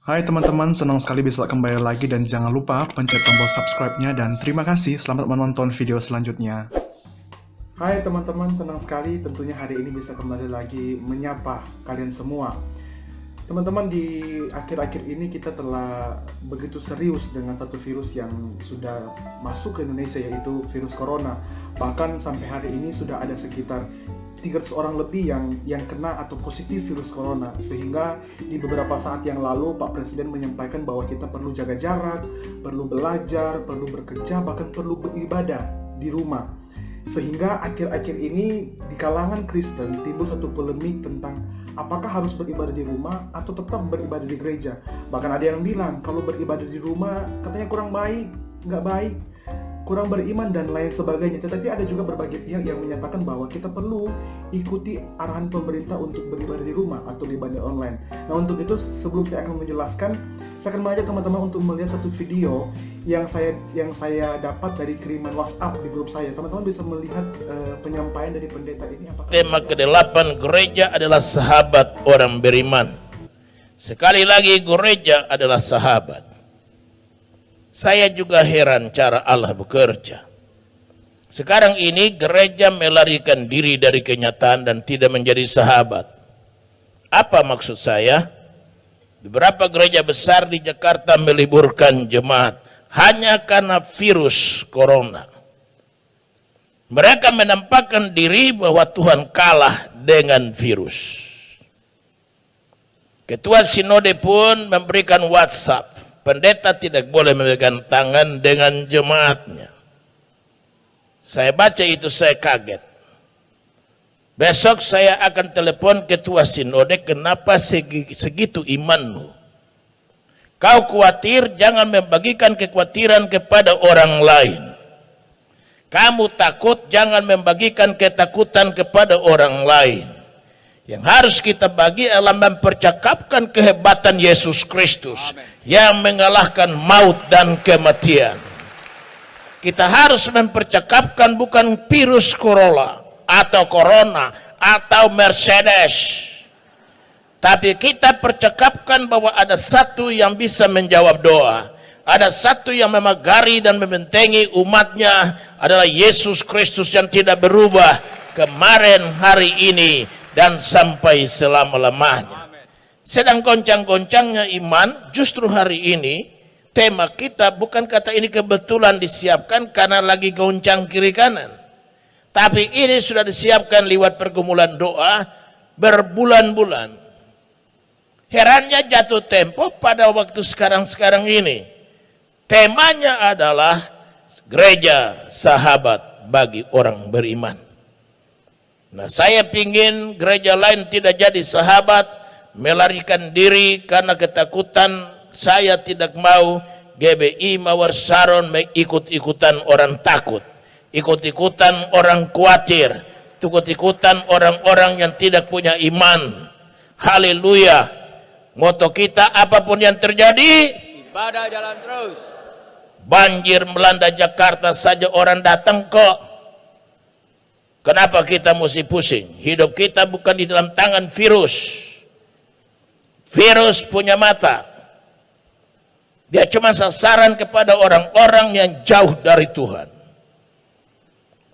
Hai teman-teman, senang sekali bisa kembali lagi dan jangan lupa pencet tombol subscribe-nya dan terima kasih, selamat menonton video selanjutnya. Hai teman-teman, senang sekali tentunya hari ini bisa kembali lagi menyapa kalian semua. Teman-teman, di akhir-akhir ini kita telah begitu serius dengan satu virus yang sudah masuk ke Indonesia, yaitu virus corona. Bahkan sampai hari ini sudah ada sekitar 300 orang lebih yang kena atau positif virus corona, sehingga di beberapa saat yang lalu Pak Presiden menyampaikan bahwa kita perlu jaga jarak, perlu belajar, perlu bekerja, bahkan perlu beribadah di rumah. Sehingga akhir-akhir ini di kalangan Kristen timbul satu polemik tentang apakah harus beribadah di rumah atau tetap beribadah di gereja. Bahkan ada yang bilang kalau beribadah di rumah katanya kurang baik, nggak baik, kurang beriman dan lain sebagainya. Tetapi ada juga berbagai pihak yang menyatakan bahwa kita perlu ikuti arahan pemerintah untuk beribadah di rumah atau ibadah online. Nah, untuk itu sebelum saya akan menjelaskan, saya akan mengajak teman-teman untuk melihat satu video yang saya dapat dari kiriman WhatsApp di grup saya. Teman-teman bisa melihat penyampaian dari pendeta ini. Tema ke-8, gereja adalah sahabat orang beriman. Sekali lagi, gereja adalah sahabat. Saya juga heran cara Allah bekerja. Sekarang ini gereja melarikan diri dari kenyataan dan tidak menjadi sahabat. Apa maksud saya? Beberapa gereja besar di Jakarta meliburkan jemaat hanya karena virus corona. Mereka menampakkan diri bahwa Tuhan kalah dengan virus. Ketua Sinode pun memberikan WhatsApp. Pendeta tidak boleh memegang tangan dengan jemaatnya. Saya baca itu, saya kaget. Besok saya akan telepon ketua sinode, kenapa segitu imanmu? Kau khawatir, jangan membagikan kekhawatiran kepada orang lain. Kamu takut, jangan membagikan ketakutan kepada orang lain. Yang harus kita bagi adalah mempercakapkan kehebatan Yesus Kristus. Amen. Yang mengalahkan maut dan kematian. Kita harus mempercakapkan bukan virus corona atau Mercedes. Tapi kita percakapkan bahwa ada satu yang bisa menjawab doa. Ada satu yang memagari dan membentengi umatnya, adalah Yesus Kristus yang tidak berubah kemarin, hari ini, dan sampai selama-lamanya. Sedang goncang-goncangnya iman, justru hari ini tema kita bukan kata ini kebetulan disiapkan karena lagi goncang kiri kanan. Tapi ini sudah disiapkan lewat pergumulan doa berbulan-bulan. Herannya jatuh tempo pada waktu sekarang ini. Temanya adalah gereja sahabat bagi orang beriman. Nah, saya pingin gereja lain tidak jadi sahabat, melarikan diri karena ketakutan. Saya tidak mau GBI Mawar Saron ikut-ikutan orang takut, ikut-ikutan orang khawatir, ikut-ikutan orang-orang yang tidak punya iman. Haleluya. Moto kita, apapun yang terjadi, ibadah jalan terus. Banjir melanda Jakarta saja orang datang kok. Kenapa kita mesti pusing? Hidup kita bukan di dalam tangan virus. Virus punya mata. Dia cuma sasaran kepada orang-orang yang jauh dari Tuhan.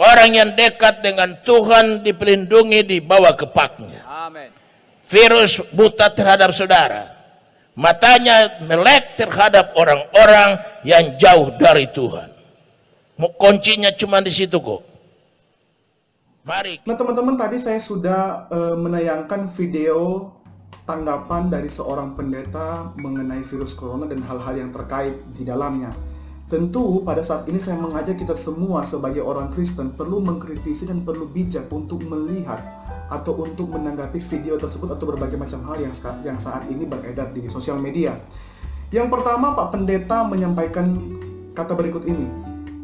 Orang yang dekat dengan Tuhan dipelindungi di bawah kepaknya. Amin. Virus buta terhadap saudara. Matanya melek terhadap orang-orang yang jauh dari Tuhan. Kuncinya cuma di situ kok. Mari. Nah teman-teman, tadi saya sudah menayangkan video tanggapan dari seorang pendeta mengenai virus corona dan hal-hal yang terkait di dalamnya. Tentu pada saat ini saya mengajak kita semua sebagai orang Kristen perlu mengkritisi dan perlu bijak untuk melihat atau untuk menanggapi video tersebut atau berbagai macam hal yang saat ini beredar di sosial media. Yang pertama, Pak Pendeta menyampaikan kata berikut ini.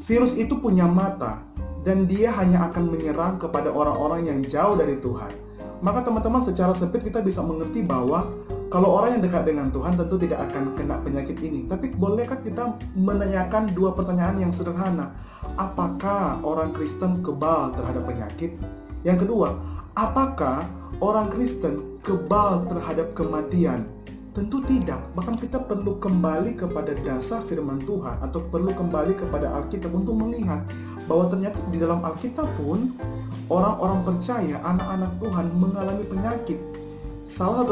Virus itu punya mata dan dia hanya akan menyerang kepada orang-orang yang jauh dari Tuhan. Maka teman-teman, secara sempit kita bisa mengerti bahwa kalau orang yang dekat dengan Tuhan tentu tidak akan kena penyakit ini. Tapi bolehkah kita menanyakan dua pertanyaan yang sederhana? Apakah orang Kristen kebal terhadap penyakit? Yang kedua, apakah orang Kristen kebal terhadap kematian? Tentu tidak, bahkan kita perlu kembali kepada dasar firman Tuhan atau perlu kembali kepada Alkitab untuk melihat bahwa ternyata di dalam Alkitab pun orang-orang percaya, anak-anak Tuhan mengalami penyakit. Salah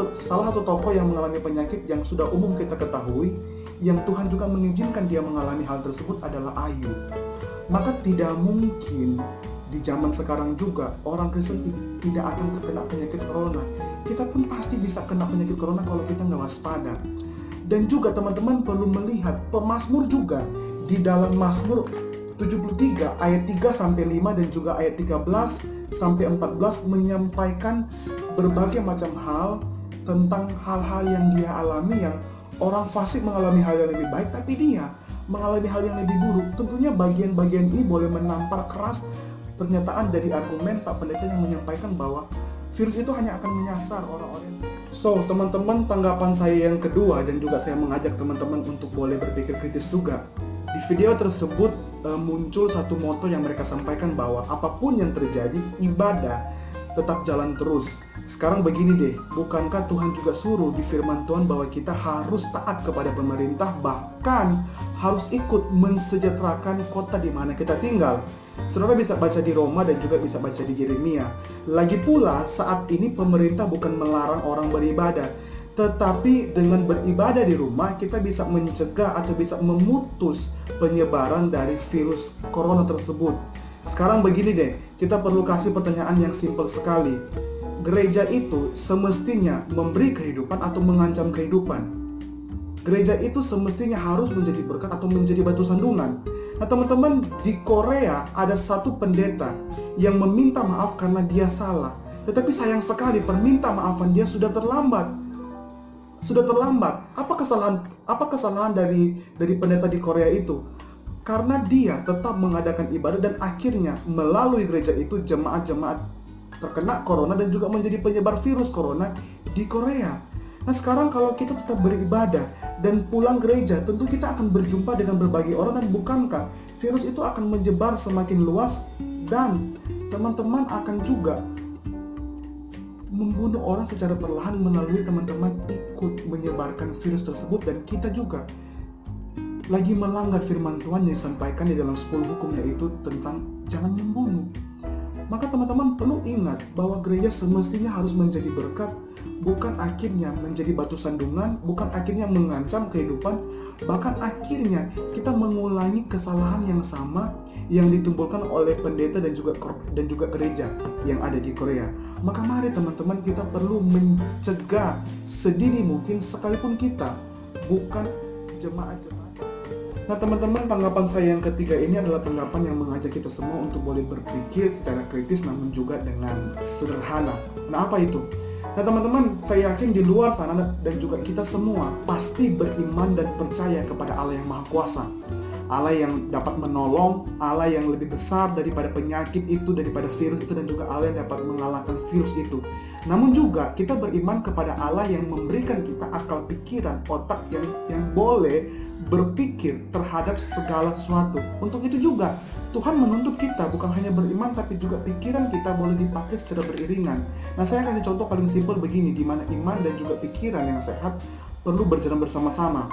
satu tokoh yang mengalami penyakit yang sudah umum kita ketahui, yang Tuhan juga mengizinkan dia mengalami hal tersebut adalah Ayub. Maka tidak mungkin di zaman sekarang juga orang Kristen tidak akan terkena penyakit corona. Kita pun pasti bisa kena penyakit corona kalau kita nggak waspada. Dan juga teman-teman perlu melihat pemazmur juga di dalam Mazmur 73 ayat 3 sampai 5 dan juga ayat 13 sampai 14 menyampaikan berbagai macam hal tentang hal-hal yang dia alami, yang orang fasik mengalami hal yang lebih baik tapi dia mengalami hal yang lebih buruk. Tentunya bagian-bagian ini boleh menampar keras pernyataan dari argumen Pak Pendeta yang menyampaikan bahwa virus itu hanya akan menyasar orang-orang. So, teman-teman, tanggapan saya yang kedua dan juga saya mengajak teman-teman untuk boleh berpikir kritis juga. Di video tersebut muncul satu moto yang mereka sampaikan bahwa apapun yang terjadi, ibadah tetap jalan terus. Sekarang begini deh, bukankah Tuhan juga suruh di firman Tuhan bahwa kita harus taat kepada pemerintah, bahkan harus ikut mensejahterakan kota di mana kita tinggal? Saudara bisa baca di Roma dan juga bisa baca di Yeremia. Lagi pula saat ini pemerintah bukan melarang orang beribadah, tetapi dengan beribadah di rumah kita bisa mencegah atau bisa memutus penyebaran dari virus corona tersebut. Sekarang begini deh, kita perlu kasih pertanyaan yang simpel sekali. Gereja itu semestinya memberi kehidupan atau mengancam kehidupan? Gereja itu semestinya harus menjadi berkat atau menjadi batu sandungan? Nah teman-teman, di Korea ada satu pendeta yang meminta maaf karena dia salah. Tetapi sayang sekali perminta maafan dia sudah terlambat. Apa kesalahan dari pendeta di Korea itu? Karena dia tetap mengadakan ibadah dan akhirnya melalui gereja itu jemaat-jemaat terkena corona dan juga menjadi penyebar virus corona di Korea. Nah sekarang kalau kita tetap beribadah dan pulang gereja, tentu kita akan berjumpa dengan berbagai orang, dan bukankah virus itu akan menyebar semakin luas dan teman-teman akan juga membunuh orang secara perlahan melalui teman-teman ikut menyebarkan virus tersebut. Dan kita juga lagi melanggar firman Tuhan yang disampaikan di dalam 10 hukum, yaitu tentang jangan membunuh. Maka teman-teman perlu ingat bahwa gereja semestinya harus menjadi berkat, bukan akhirnya menjadi batu sandungan, bukan akhirnya mengancam kehidupan, bahkan akhirnya kita mengulangi kesalahan yang sama yang ditimbulkan oleh pendeta dan juga gereja yang ada di Korea. Maka mari teman-teman, kita perlu mencegah sedini mungkin, sekalipun kita bukan jemaat-jemaat. Nah teman-teman, tanggapan saya yang ketiga ini adalah tanggapan yang mengajak kita semua untuk boleh berpikir secara kritis namun juga dengan sederhana. Nah apa itu? Nah teman-teman, saya yakin di luar sana dan juga kita semua pasti beriman dan percaya kepada Allah yang Maha Kuasa, Allah yang dapat menolong, Allah yang lebih besar daripada penyakit itu, daripada virus itu, dan juga Allah yang dapat mengalahkan virus itu. Namun juga kita beriman kepada Allah yang memberikan kita akal pikiran, otak yang boleh berpikir terhadap segala sesuatu. Untuk itu juga Tuhan menuntut kita bukan hanya beriman, tapi juga pikiran kita boleh dipakai secara beriringan. Nah saya kasih contoh paling simpel begini, di mana iman dan juga pikiran yang sehat perlu berjalan bersama-sama.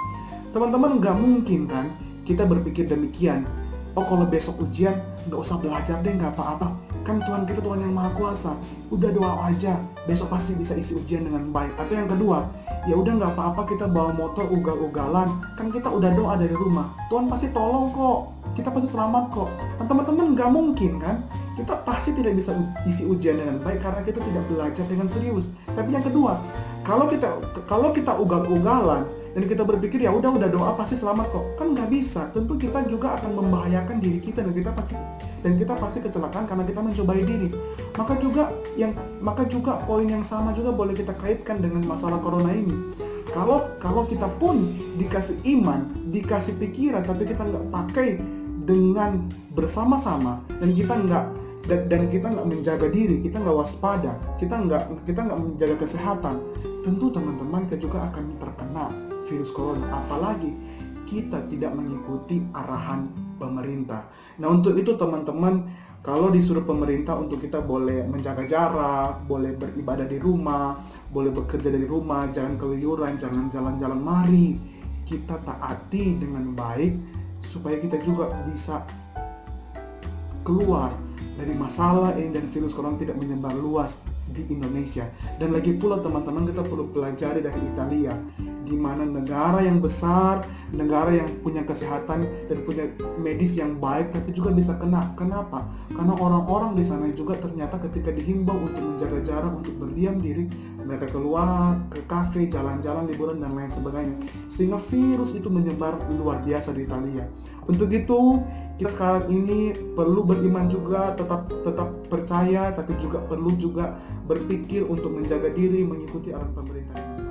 Teman-teman, gak mungkin kan kita berpikir demikian, oh kalau besok ujian gak usah belajar deh, gak apa-apa, kan Tuhan kita Tuhan yang Maha Kuasa, udah doa aja, besok pasti bisa isi ujian dengan baik. Atau yang kedua, ya udah nggak apa-apa kita bawa motor ugal-ugalan, kan kita udah doa dari rumah, Tuhan pasti tolong kok, kita pasti selamat kok. Nah teman-teman, nggak mungkin kan, kita pasti tidak bisa isi ujian dengan baik karena kita tidak belajar dengan serius. Tapi yang kedua, kalau kita ugal-ugalan dan kita berpikir ya udah doa pasti selamat kok, kan nggak bisa. Tentu kita juga akan membahayakan diri kita dan kita pasti kecelakaan karena kita mencobai diri. Maka juga poin yang sama juga boleh kita kaitkan dengan masalah corona ini. Kalau kita pun dikasih iman, dikasih pikiran, tapi kita nggak pakai dengan bersama-sama, dan kita nggak menjaga diri, kita nggak waspada, kita nggak menjaga kesehatan, tentu teman-teman kita juga akan terkena virus corona. Apalagi kita tidak mengikuti arahan pemerintah. Nah untuk itu teman-teman, kalau disuruh pemerintah untuk kita boleh menjaga jarak, boleh beribadah di rumah, boleh bekerja dari rumah, jangan keluyuran, jangan jalan-jalan. Mari kita taati dengan baik supaya kita juga bisa keluar dari masalah ini dan virus corona tidak menyebar luas di Indonesia. Dan lagi pula teman-teman, kita perlu pelajari dari Italia, di mana negara yang besar, negara yang punya kesehatan dan punya medis yang baik, tapi juga bisa kena. Kenapa? Karena orang-orang di sana juga ternyata ketika dihimbau untuk menjaga jarak, untuk berdiam diri, mereka keluar ke kafe, jalan-jalan, liburan dan lain sebagainya, sehingga virus itu menyebar luar biasa di Italia. Untuk itu kita sekarang ini perlu beriman juga, tetap percaya, tapi juga perlu juga berpikir untuk menjaga diri, mengikuti arahan pemerintah.